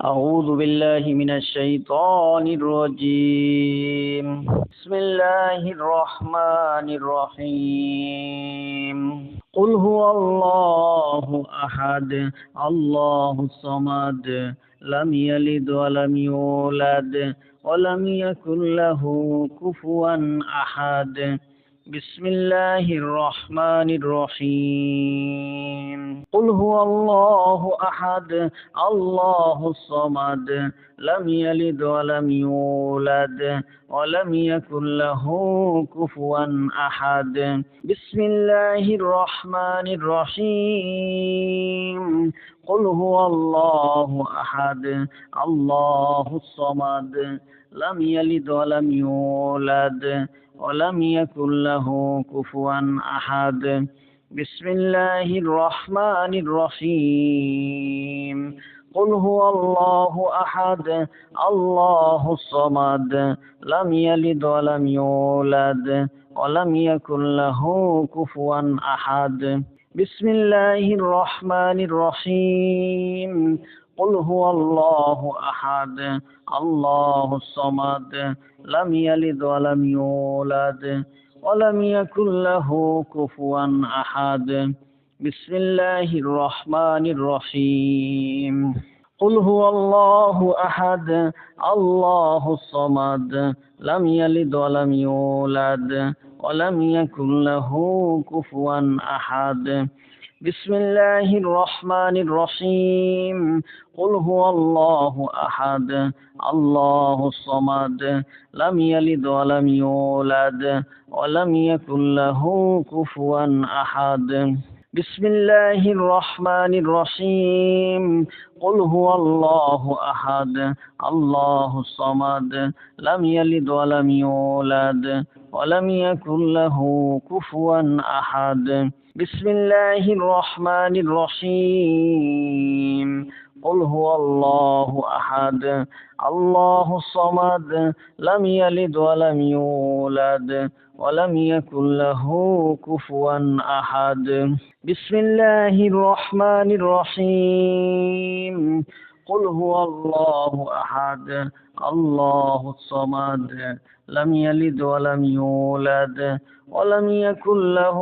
أعوذ بالله من الشيطان الرجيم. بسم الله الرحمن الرحيم. قل هو الله أحد الله الصمد لم يلد ولم يولد ولم يكن له كفوا أحد. بسم الله الرحمن الرحيم. قل هو الله أحد الله الصمد لم يلد ولم يولد ولم يكن له كفوا أحد. بسم الله الرحمن الرحيم. قل هو الله أحد الله الصمد لم يلد ولم يولد ولم يكن له كفوا أحد. بسم الله الرحمن الرحيم. قل هو الله أحد الله الصمد لم يلد ولم يولد ولم يكن له كفوا أحد. بسم الله الرحمن الرحيم. قل هو الله أحد الله الصمد لم يلد ولم يولد ولم يكن له كفوا أحد. بسم الله الرحمن الرحيم. قل هو الله أحد الله الصمد لم يلد ولم يولد ولم يكن له كفوا أحد. بسم الله الرحمن الرحيم. قل هو الله أحد الله الصمد لم يلد ولم يولد ولم يكن له كفوا أحد. بسم الله الرحمن الرحيم. قل هو الله أحد الله الصمد لم يلد ولم يولد ولم يكن له كفوا أحد. بسم الله الرحمن الرحيم. قل هو الله أحد الله الصمد لم يلد ولم يولد ولم يكن له كفوا أحد. بسم الله الرحمن الرحيم. قل هو الله أحد الله الصمد لم يلد ولم يولد ولم يكن له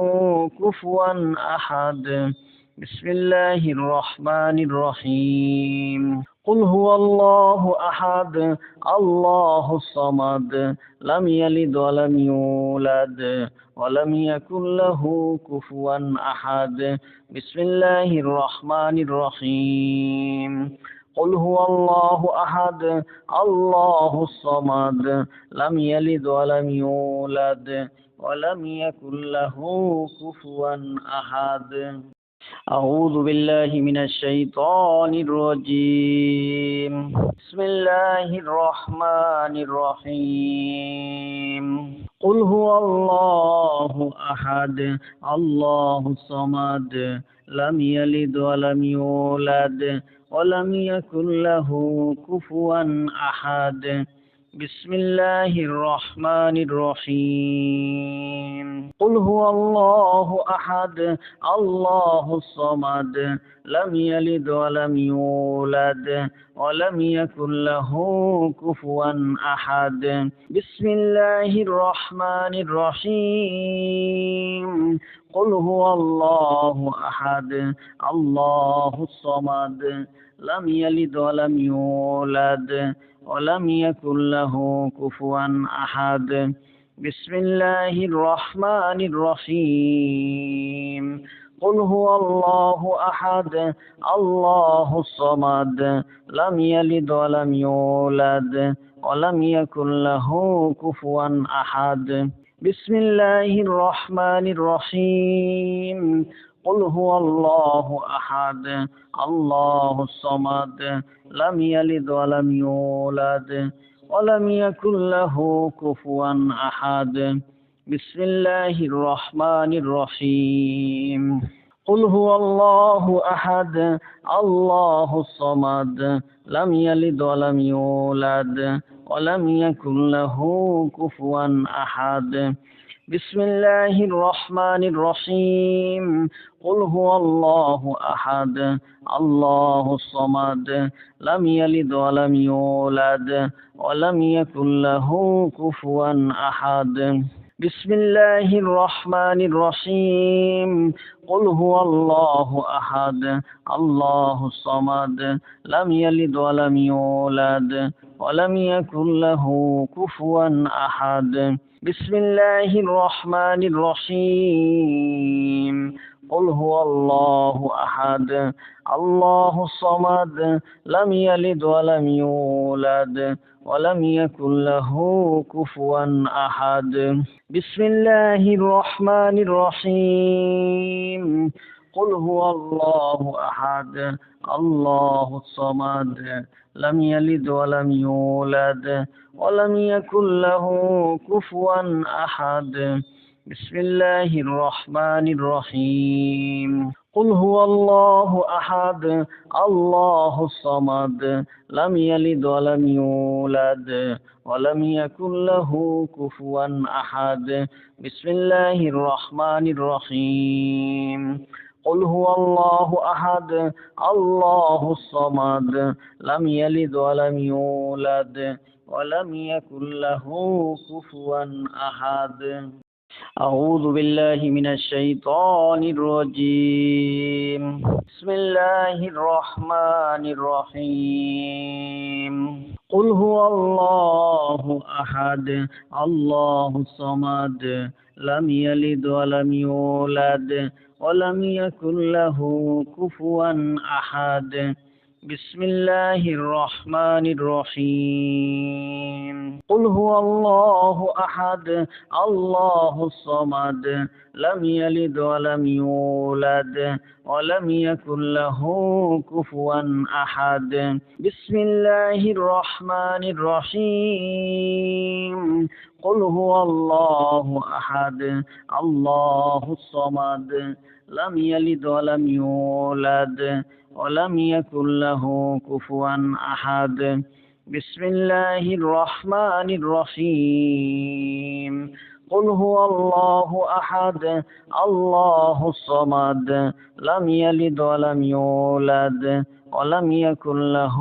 كفوا أحد. بسم الله الرحمن الرحيم. قل هو الله أحد الله الصمد لم يلد ولم يولد ولم يكن له كفوا أحد. بسم الله الرحمن الرحيم. قل هو الله أحد الله الصمد لم يلد ولم يولد ولم يكن له كفوا أحد. أعوذ بالله من الشيطان الرجيم. بسم الله الرحمن الرحيم. قل هو الله أحد الله الصمد لم يلد ولم يولد ولم يكن له كفوا أحد. بسم الله الرحمن الرحيم. قل هو الله أحد الله الصمد لم يلد ولم يولد ولم يكن له كفوا أحد. بسم الله الرحمن الرحيم. قل هو الله أحد الله الصمد لم يلد ولم يولد ولم يكن له كفوا أحد. بسم الله الرحمن الرحيم. قل هو الله أحد الله الصمد لم يلد ولم يولد ولم يكن له كفوا أحد. بسم الله الرحمن الرحيم. قل هو الله أحد الله الصمد لم يلد ولم يولد ولم يكن له كفوا أحد. بسم الله الرحمن الرحيم. قل هو الله أحد الله الصمد لم يلد ولم يولد ولم يكن له كفوا أحد. بسم الله الرحمن الرحيم قل هو الله أحد الله الصمد لم يلد ولم يولد ولم يكن له كفوا أحد بسم الله الرحمن الرحيم قل هو الله أحد الله الصمد لم يلد ولم يولد ولم يكن له كفوا أحد بسم الله الرحمن الرحيم قل هو الله أحد الله الصمد لم يلد ولم يولد ولم يكن له كفوا أحد بسم الله الرحمن الرحيم قل هو الله أحد الله الصمد لم يلد ولم يولد ولم يكن له كفوا أحد بسم الله الرحمن الرحيم قل هو الله أحد الله الصمد لم يلد ولم يولد ولم يكن له كفوا أحد بسم الله الرحمن الرحيم قل هو الله أحد الله الصمد لم يلد ولم يولد ولم يكن له كفوا أحد أعوذ بالله من الشيطان الرجيم بسم الله الرحمن الرحيم قل هو الله أحد الله الصمد لم يلد ولم يولد ولم يكن له كفوا أحد بسم الله الرحمن الرحيم قل هو الله أحد الله الصمد لم يلد ولم يولد ولم يكن له كفوا أحد بسم الله الرحمن الرحيم قل هو الله أحد الله الصمد لم يلد ولم يولد ولم يكن له كفوا أحد بسم الله الرحمن الرحيم قل هو الله أحد الله الصمد لم يلد ولم يولد ولم يكن له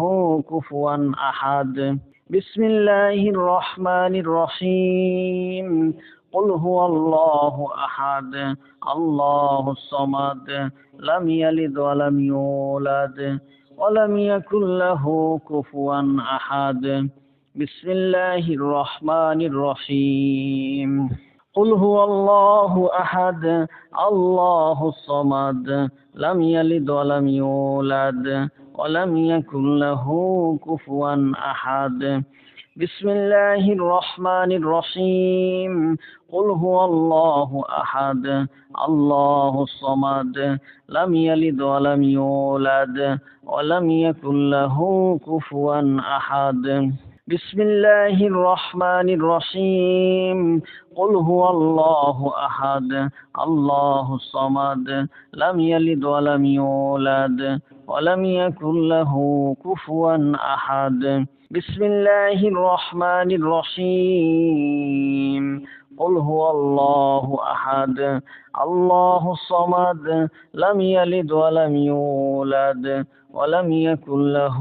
كفوا أحد بسم الله الرحمن الرحيم قل هو الله أحد الله الصمد لم يلد ولم يولد ولم يكن له كفوا أحد بسم الله الرحمن الرحيم قل هو الله أحد الله الصمد لم يلد ولم يولد ولم يكن له كفوا أحد بسم الله الرحمن الرحيم قل هو الله أحد الله الصمد لم يلد ولم يولد ولم يكن له كفوا أحد بسم الله الرحمن الرحيم قل هو الله أحد الله الصمد لم يلد ولم يولد ولم يكن له كفوا أحد بسم الله الرحمن الرحيم قل هو الله أحد الله الصمد لم يلد ولم يولد ولم يكن له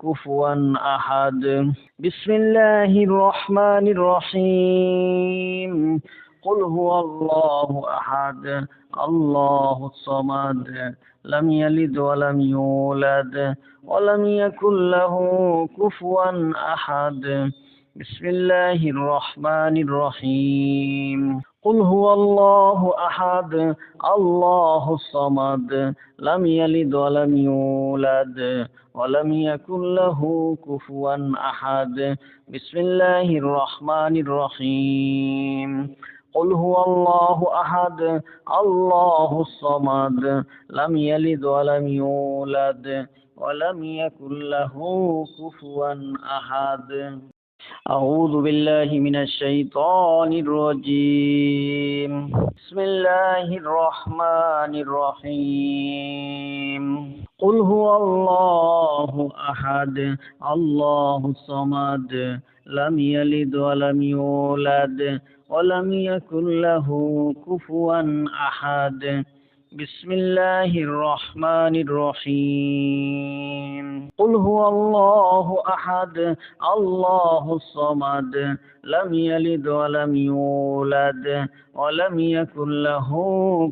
كفوا أحد بسم الله الرحمن الرحيم قل هو الله أحد الله الصمد لم يلد ولم يولد ولم يكن له كفوا أحد بسم الله الرحمن الرحيم قل هو الله أحد الله الصمد لم يلد ولم يولد ولم يكن له كفوا أحد بسم الله الرحمن الرحيم قل هو الله أحد الله الصمد لم يلد ولم يولد ولم يكن له كفوا أحد أعوذ بالله من الشيطان الرجيم. بسم الله الرحمن الرحيم. قل هو الله أحد الله الصمد لم يلد ولم يولد ولم يكن له كفوا أحد. بسم الله الرحمن الرحيم. قل هو الله أحد الله الصمد لم يلد ولم يولد ولم يكن له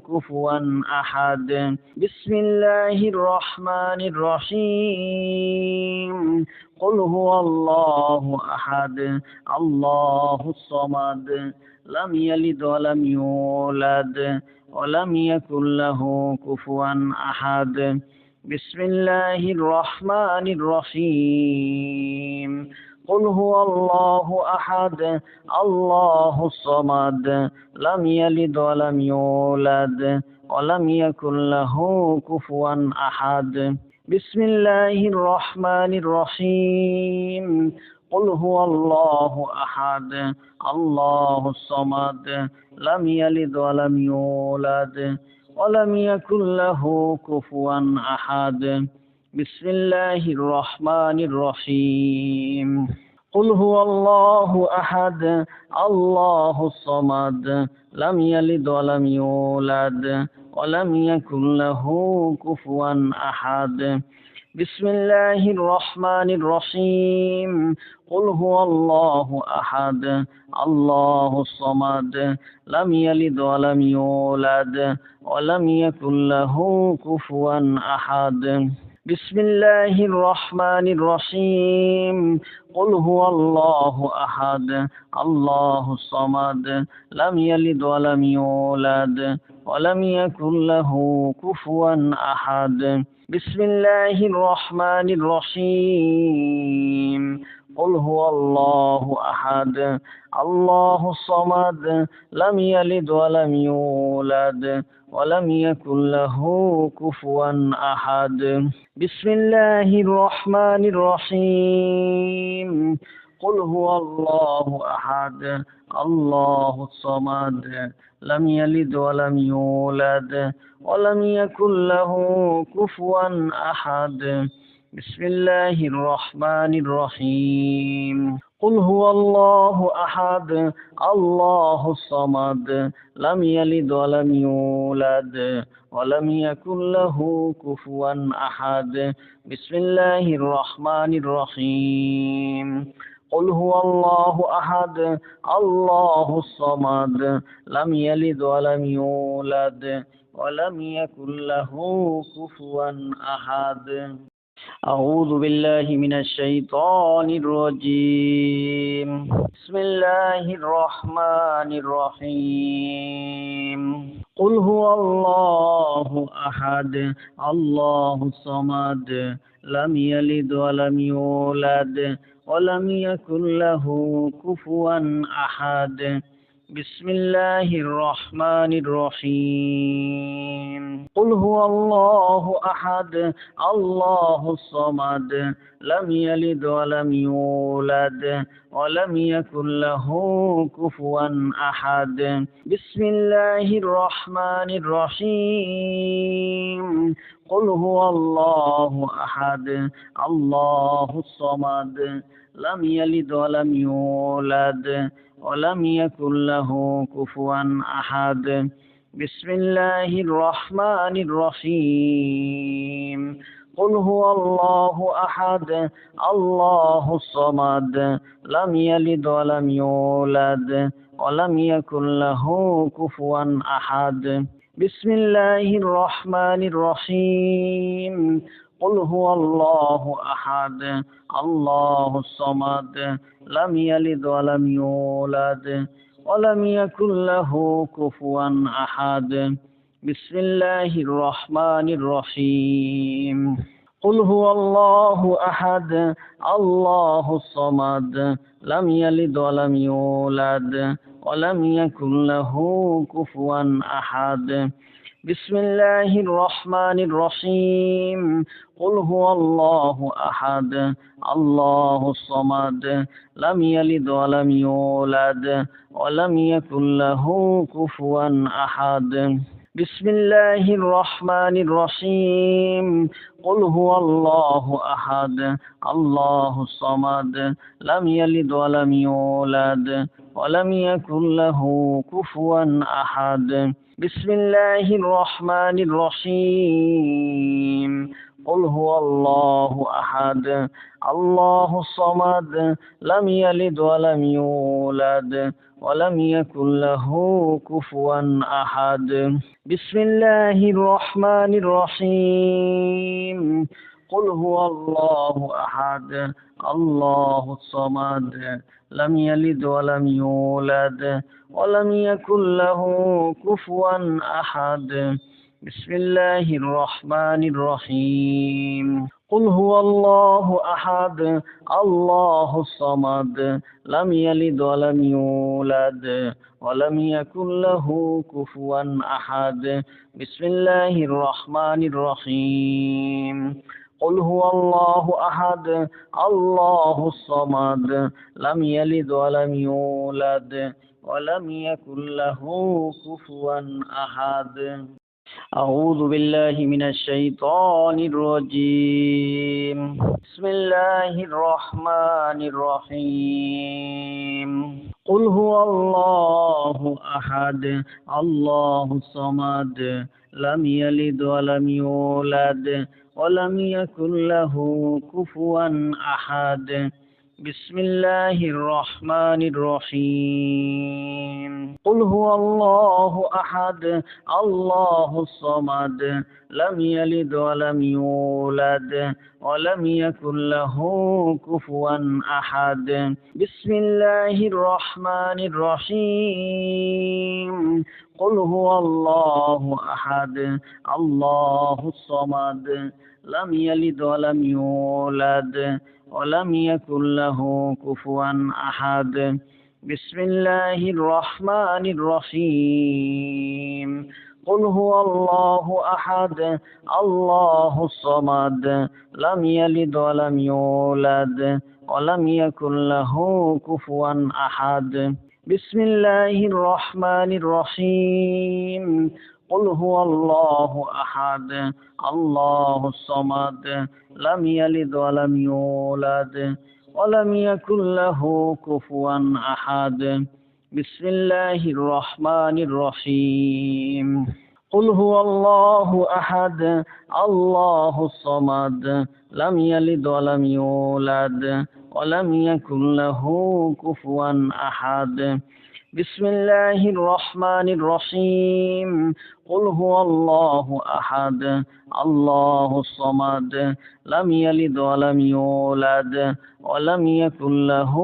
كفوا أحد. بسم الله الرحمن الرحيم. قل هو الله أحد الله الصمد لم يلد ولم يولد ولم يكن له كفوا أحد. بسم الله الرحمن الرحيم. قل هو الله أحد الله الصمد لم يلد ولم يولد ولم يكن له كفوا أحد. بسم الله الرحمن الرحيم. قل هو الله أحد الله الصمد لم يلد ولم يولد ولم يكن له كفوا أحد. بسم الله الرحمن الرحيم. قل هو الله أحد الله الصمد لم يلد ولم يولد ولم يكن له كفوا أحد. بسم الله الرحمن الرحيم. قل هو الله أحد الله الصمد لم يلد ولم يولد ولم يكن له كفوا أحد. بسم الله الرحمن الرحيم. قل هو الله أحد الله الصمد لم يلد ولم يولد ولم يكن له كفوا أحد. بسم الله الرحمن الرحيم. قل هو الله أحد الله الصمد لم يلد ولم يولد ولم يكن له كفوا أحد. بسم الله الرحمن الرحيم. قل هو الله أحد الله الصمد لم يلد ولم يولد ولم يكن له كفوا أحد. بسم الله الرحمن الرحيم. قل هو الله أحد الله الصمد لم يلد ولم يولد ولم يكن له كفوا أحد. بسم الله الرحمن الرحيم. قل هو الله أحد الله الصمد لم يلد ولم يولد ولم يكن له كفوا أحد. أعوذ بالله من الشيطان الرجيم. بسم الله الرحمن الرحيم. قل هو الله أحد الله الصمد لم يلد ولم يولد ولم يكن له كفوا أحد. بسم الله الرحمن الرحيم. قل هو الله أحد الله الصمد لم يلد ولم يولد ولم يكن له كفوا أحد. بسم الله الرحمن الرحيم. قل هو الله أحد الله الصمد لم يلد ولم يولد ولم يكن له كفوا أحد. بسم الله الرحمن الرحيم. قل هو الله أحد الله الصمد لم يلد ولم يولد ولم يكن له كفوا أحد. بسم الله الرحمن الرحيم. قل هو الله أحد الله الصمد لم يلد ولم يولد ولم يكن له كفوا أحد. بسم الله الرحمن الرحيم. قل هو الله أحد الله الصمد لم يلد ولم يولد ولم يكن له كفوا أحد. بسم الله الرحمن الرحيم قل هو الله أحد الله الصمد لم يلد ولم يولد ولم يكن له كفوا أحد بسم الله الرحمن الرحيم قل هو الله أحد الله الصمد لم يلد ولم يولد ولم يكن له كفوا أحد بسم الله الرحمن الرحيم قل هو الله أحد الله الصمد لم يلد ولم يولد ولم يكن له كفوا أحد بسم الله الرحمن الرحيم قل هو الله أحد الله الصمد لم يلد ولم يولد ولم يكن له كفوا أحد بسم الله الرحمن الرحيم قل هو الله أحد الله الصمد لم يلد ولم يولد ولم يكن له كفوا أحد بسم الله الرحمن الرحيم قل هو الله أحد الله الصمد لم يلد ولم يولد ولم يكن له كفوا أحد أعوذ بالله من الشيطان الرجيم بسم الله الرحمن الرحيم قل هو الله أحد الله الصمد لم يلد ولم يولد ولم يكن له كفوا أحد بسم الله الرحمن الرحيم قل هو الله أحد الله الصمد لم يلد ولم يولد ولم يكن له كفوا أحد بسم الله الرحمن الرحيم قل هو الله أحد الله الصمد لم يلد ولم يولد ولم يكن له كفوا أحد بسم الله الرحمن الرحيم قل هو الله أحد الله الصمد لم يلد ولم يولد ولم يكن له كفوا أحد بسم الله الرحمن الرحيم قل هو الله أحد الله الصمد لم يلد ولم يولد ولم يكن له كفوا أحد بسم الله الرحمن الرحيم قل هو الله أحد الله الصمد لم يلد ولم يولد ولم يكن له كفوا أحد بسم الله الرحمن الرحيم قل هو الله أحد الله الصمد لم يلد ولم يولد ولم يكن له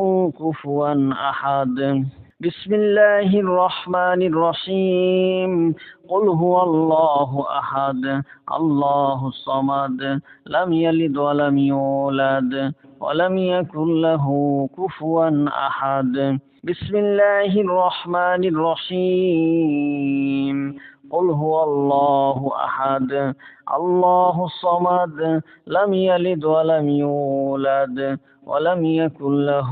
كفوا أحد بسم الله الرحمن الرحيم قل هو الله أحد الله الصمد لم يلد ولم يولد ولم يكن له كفوا أحد بسم الله الرحمن الرحيم قل هو الله أحد الله الصمد لم يلد ولم يولد ولم يكن له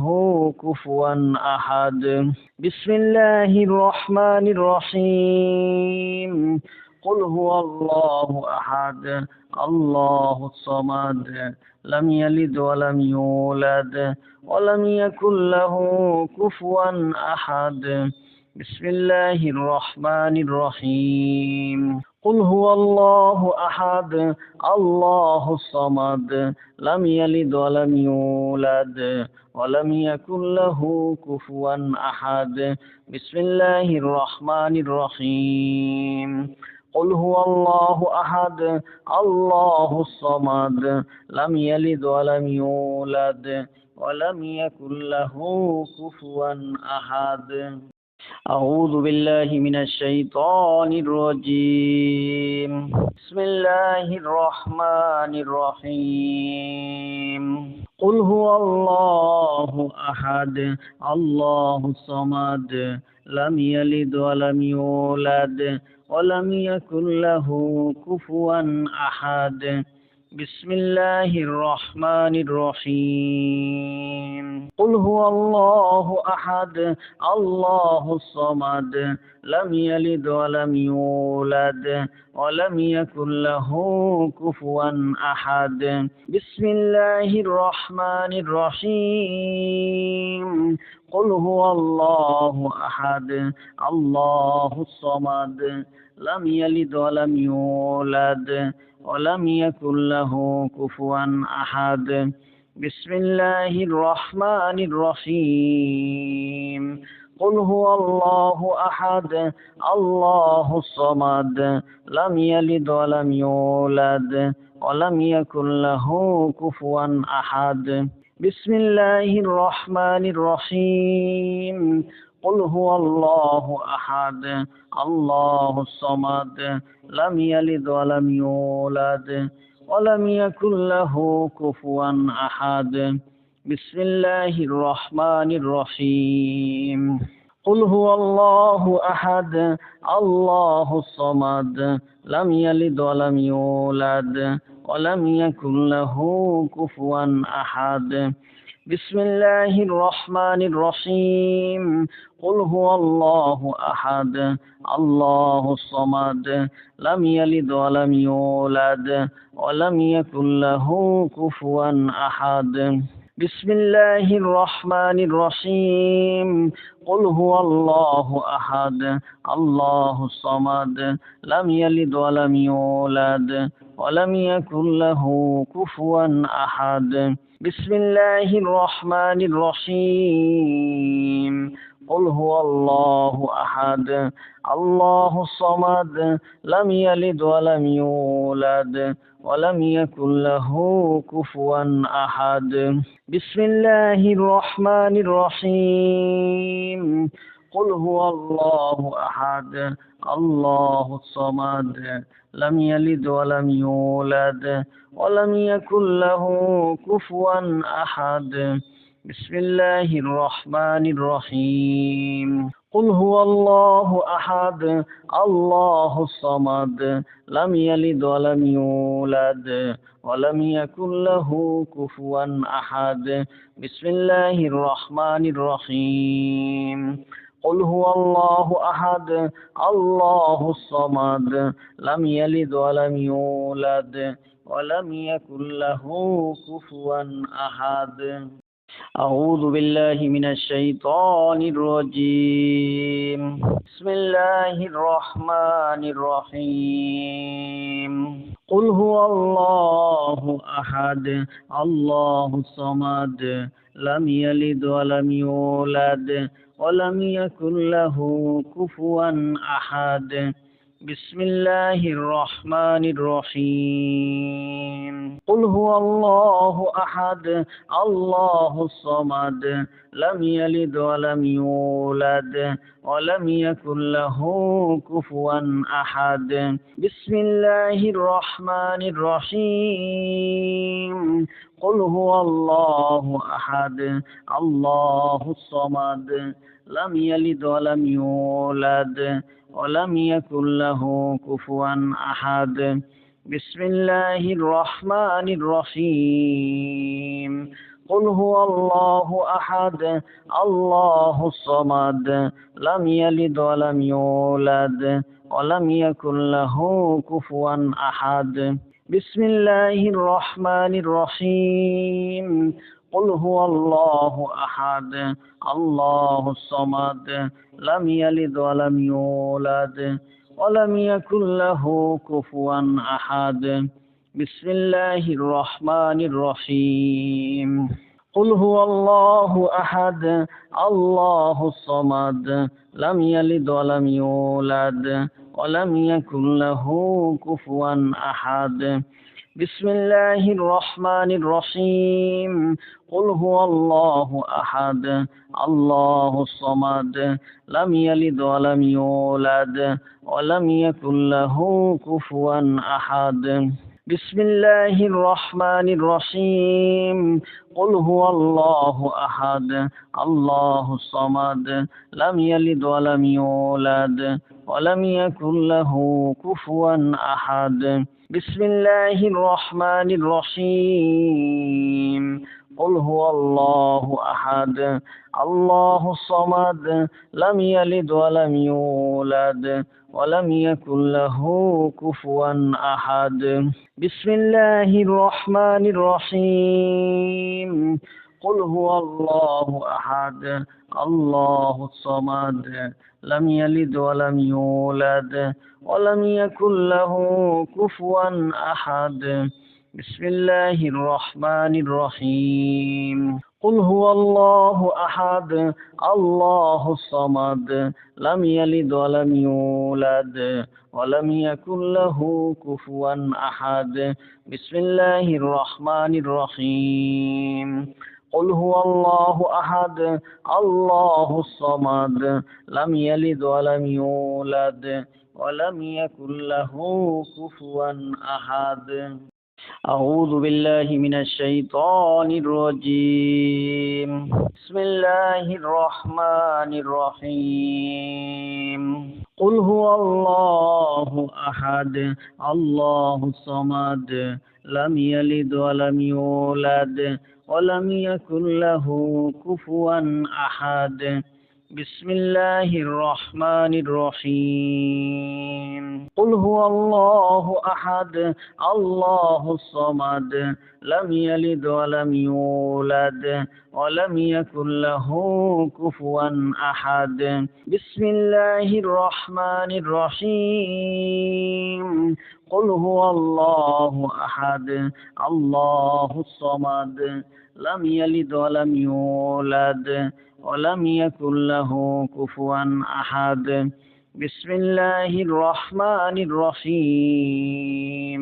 كفوا أحد بسم الله الرحمن الرحيم قل هو الله أحد الله الصمد لم يلد ولم يولد ولم يكن له كفوا أحد بسم الله الرحمن الرحيم قل هو الله أحد الله الصمد لم يلد ولم يولد ولم يكن له كفوا أحد بسم الله الرحمن الرحيم قل هو الله أحد الله الصمد لم يلد ولم يولد ولم يكن له كفوا أحد أعوذ بالله من الشيطان الرجيم بسم الله الرحمن الرحيم قل هو الله أحد الله الصمد لم يلد ولم يولد ولم يكن له كفوا أحد. بسم الله الرحمن الرحيم. قل هو الله أحد الله الصمد لم يلد ولم يولد ولم يكن له كفوا أحد. بسم الله الرحمن الرحيم. قل هو الله أحد الله الصمد لم يلد ولم يولد ولم يكن له كفوا أحد. بسم الله الرحمن الرحيم. قل هو الله أحد الله الصمد لم يلد ولم يولد ولم يكن له كفوا أحد. بسم الله الرحمن الرحيم. قل هو الله أحد الله الصمد لم يلد ولم يولد ولم يكن له كفوا أحد. بسم الله الرحمن الرحيم. قل هو الله أحد الله الصمد لم يلد ولم يولد ولم يكن له كفوا أحد. بسم الله الرحمن الرحيم. قل هو الله أحد الله الصمد لم يلد ولم يولد ولم يكن له كفوا أحد. بسم الله الرحمن الرحيم. قل هو الله أحد الله الصمد لم يلد ولم يولد ولم يكن له كفوا أحد. بسم الله الرحمن الرحيم. قل هو الله أحد الله الصمد لم يلد ولم يولد ولم يكن له كفوا أحد. بسم الله الرحمن الرحيم. قل هو الله أحد الله الصمد لم يلد ولم يولد ولم يكن له كفوا أحد. بسم الله الرحمن الرحيم. قل هو الله أحد الله الصمد لم يلد ولم يولد ولم يكن له كفوا أحد. بسم الله الرحمن الرحيم. قل هو الله أحد الله الصمد لم يلد ولم يولد ولم يكن له كفوا أحد. أعوذ بالله من الشيطان الرجيم. بسم الله الرحمن الرحيم. قل هو الله أحد الله الصمد لم يلد ولم يولد ولم يكن له كفوا أحد. بسم الله الرحمن الرحيم. قل هو الله أحد الله الصمد لم يلد ولم يولد ولم يكن له كفوا أحد. بسم الله الرحمن الرحيم. قل هو الله أحد الله الصمد لم يلد ولم يولد ولم يكن له كفوا أحد. بسم الله الرحمن الرحيم. قل هو الله أحد الله الصمد لم يلد ولم يولد ولم يكن له كفوا أحد. بسم الله الرحمن الرحيم. قل هو الله أحد الله الصمد لم يلد ولم يولد ولم يكن له كفوا أحد. بسم الله الرحمن الرحيم. قل هو الله أحد الله الصمد لم يلد ولم يولد ولم يكن له كفوا أحد. بسم الله الرحمن الرحيم. قل هو الله أحد الله الصمد لم يلد ولم يولد ولم يكن له كفوا أحد. بسم الله الرحمن الرحيم قل هو الله أحد الله الصمد لم يلد ولم يولد ولم يكن له كفوا أحد بسم الله الرحمن الرحيم قل هو الله أحد الله الصمد لم يلد ولم يولد ولم يكن له كفوا أحد بسم الله الرحمن الرحيم قل هو الله أحد الله الصمد لم يلد ولم يولد ولم يكن له كفوا أحد بسم الله الرحمن الرحيم قل هو الله أحد الله الصمد لم يلد ولم يولد ولم يكن له كفوا أحد بسم الله الرحمن الرحيم قل هو الله أحد الله الصمد لم يلد ولم يولد ولم يكن له كفوا أحد أعوذ بالله من الشيطان الرجيم بسم الله الرحمن الرحيم قل هو الله أحد الله الصمد لم يلد ولم يولد ولم يكن له كفوا أحد بسم الله الرحمن الرحيم قل هو الله أحد الله الصمد لم يلد ولم يولد ولم يكن له كفوا أحد بسم الله الرحمن الرحيم قل هو الله أحد الله الصمد لم يلد ولم يولد ولم يكن له كفوا أحد بسم الله الرحمن الرحيم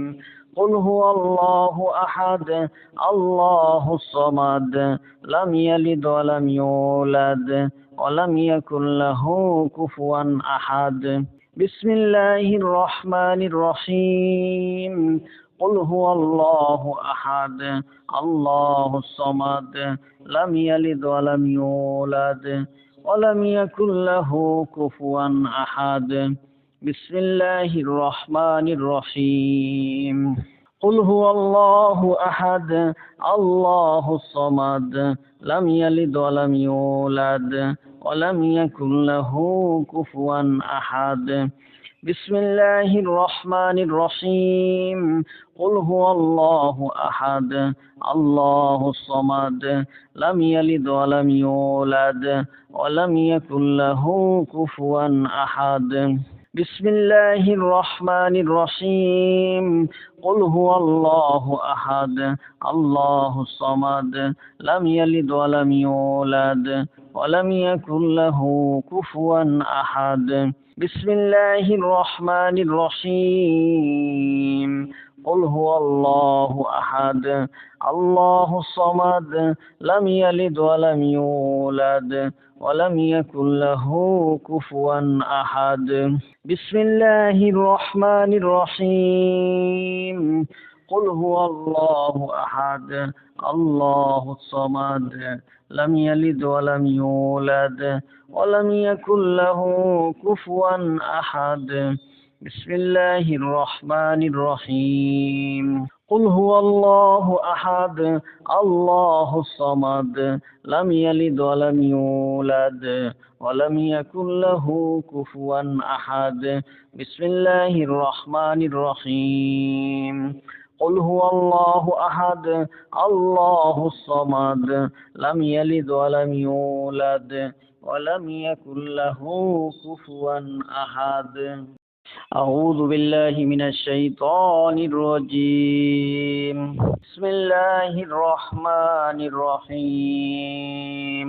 قل هو الله أحد الله الصمد لم يلد ولم يولد ولم يكن له كفوا أحد بسم الله الرحمن الرحيم قل هو الله أحد الله الصمد لم يلد ولم يولد ولم يكن له كفوا أحد بسم الله الرحمن الرحيم قل هو الله أحد الله الصمد لم يلد ولم يولد ولم يكن له كفوا أحد بسم الله الرحمن الرحيم قل هو الله أحد الله الصمد لم يلد ولم يولد ولم يكن له كفوا أحد بسم الله الرحمن الرحيم قل هو الله أحد الله الصمد لم يلد ولم يولد ولم يكن له كفوا أحد بسم الله الرحمن الرحيم قل هو الله أحد الله الصمد لم يلد ولم يولد ولم يكن له كفوا أحد بسم الله الرحمن الرحيم قل هو الله أحد الله الصمد لم يلد ولم يولد ولم يكن له كفوا أحد بسم الله الرحمن الرحيم قل هو الله أحد الله الصمد لم يلد ولم يولد ولم يكن له كفوا أحد بسم الله الرحمن الرحيم قل هو الله أحد الله الصمد لم يلد ولم يولد ولم يكن له كفوا أحد أعوذ بالله من الشيطان الرجيم بسم الله الرحمن الرحيم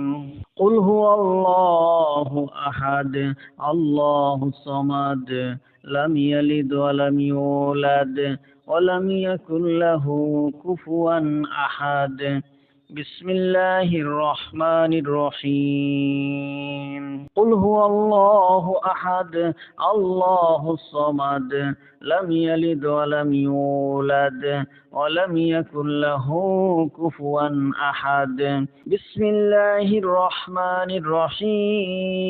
قل هو الله أحد الله الصمد لم يلد ولم يولد ولم يكن له كفوا أحد بسم الله الرحمن الرحيم قل هو الله أحد الله الصمد لم يلد ولم يولد ولم يكن له كفوا أحد بسم الله الرحمن الرحيم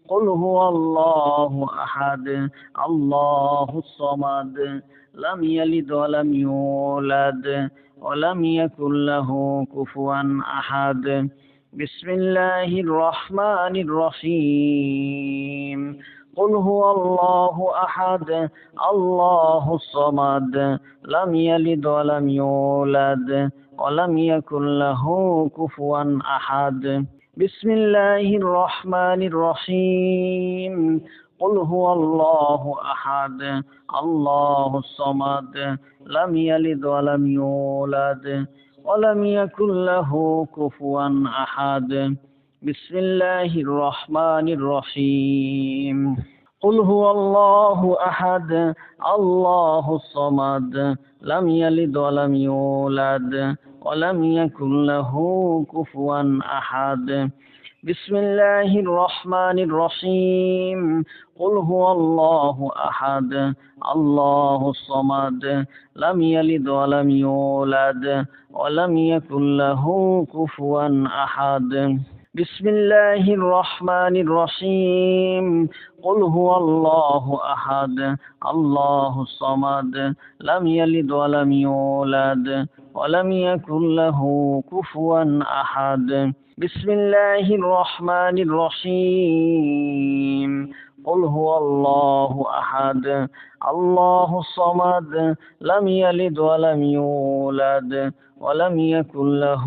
قل هو الله أحد الله الصمد لم يلد ولم يولد ولم يكن له كفوا أحد بسم الله الرحمن الرحيم قل هو الله أحد الله الصمد لم يلد ولم يولد ولم يكن له كفوا أحد بسم الله الرحمن الرحيم قل هو الله أحد الله الصمد لم يلد ولم يولد ولم يكن له كفوا أحد بسم الله الرحمن الرحيم قل هو الله أحد الله الصمد لم يلد ولم يولد ولم يكن له كفوا أحد بسم الله الرحمن الرحيم قل هو الله أحد الله الصمد لم يلد ولم يولد ولم يكن له كفوا أحد بسم الله الرحمن الرحيم قل هو الله أحد الله الصمد لم يلد ولم يولد ولم يكن له كفوا أحد بسم الله الرحمن الرحيم قل هو الله أحد الله الصمد لم يلد ولم يولد ولم يكن له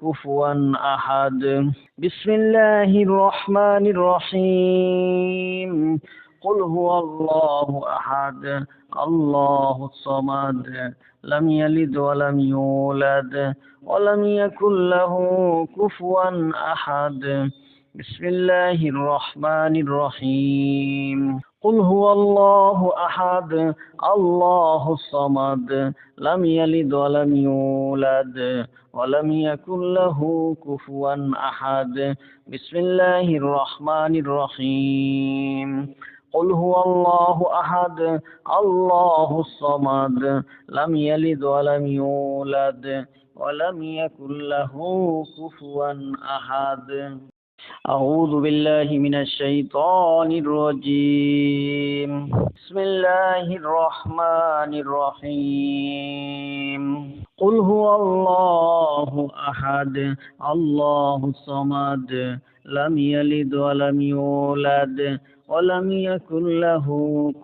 كفوا أحد بسم الله الرحمن الرحيم قل هو الله أحد الله الصمد لم يلد ولم يولد ولم يكن له كفوا أحد بسم الله الرحمن الرحيم قل هو الله أحد الله الصمد لم يلد ولم يولد ولم يكن له كفوا أحد بسم الله الرحمن الرحيم قل هو الله أحد الله الصمد لم يلد ولم يولد ولم يكن له كفوا أحد أعوذ بالله من الشيطان الرجيم بسم الله الرحمن الرحيم قل هو الله أحد الله الصمد لم يلد ولم يولد ولم يكن له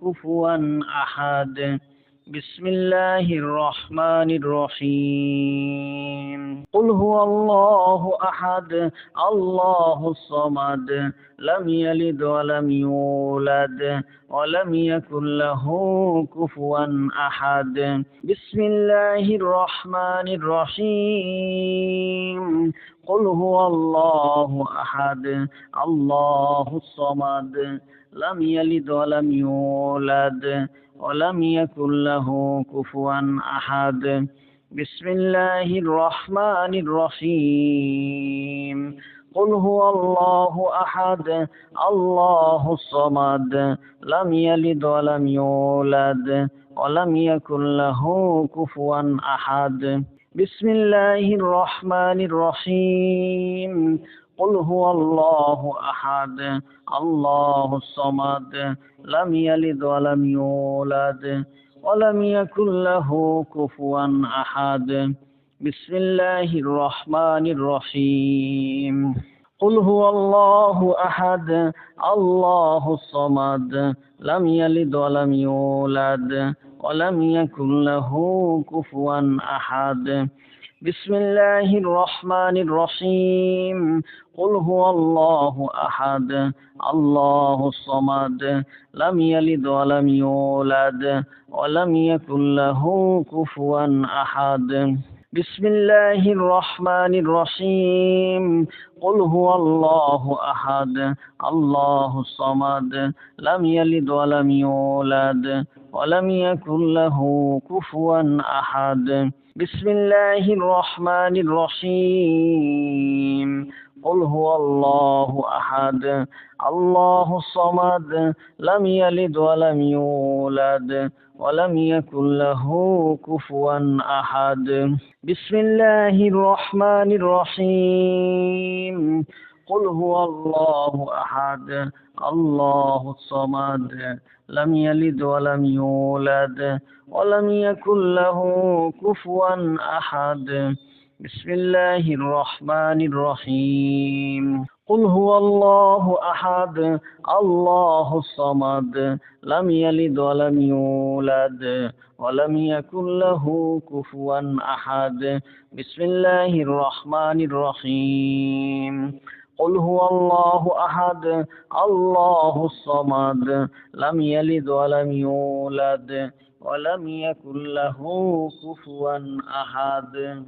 كفوا أحد بسم الله الرحمن الرحيم قل هو الله أحد الله الصمد لم يلد ولم يولد ولم يكن له كفوا أحد بسم الله الرحمن الرحيم قل هو الله أحد الله الصمد لم يلد ولم يولد ولم يكن له كفوا أحد بسم الله الرحمن الرحيم قل هو الله أحد الله الصمد لم يلد ولم يولد ولم يكن له كفوا أحد بسم الله الرحمن الرحيم قل هو الله أحد الله الصمد لم يلد ولم يولد ولم يكن له كفوا أحد بسم الله الرحمن الرحيم قل هو الله أحد الله الصمد لم يلد ولم يولد ولم يكن له كفوا أحد بسم الله الرحمن الرحيم قل هو الله أحد الله الصمد لم يلد ولم يولد ولم يكن له كفوا أحد بسم الله الرحمن الرحيم قل هو الله أحد الله الصمد لم يلد ولم يولد ولم يكن له كفوا أحد بسم الله الرحمن الرحيم قل هو الله أحد الله الصمد لم يلد ولم يولد ولم يكن له كفوا أحد بسم الله الرحمن الرحيم قل هو الله أحد الله الصمد لم يلد ولم يولد ولم يكن له كفوا أحد بسم الله الرحمن الرحيم قل هو الله أحد الله الصمد لم يلد ولم يولد ولم يكن له كفوا أحد بسم الله الرحمن الرحيم قل هو الله أحد الله الصمد لم يلد ولم يولد ولم يكن له كفوا أحد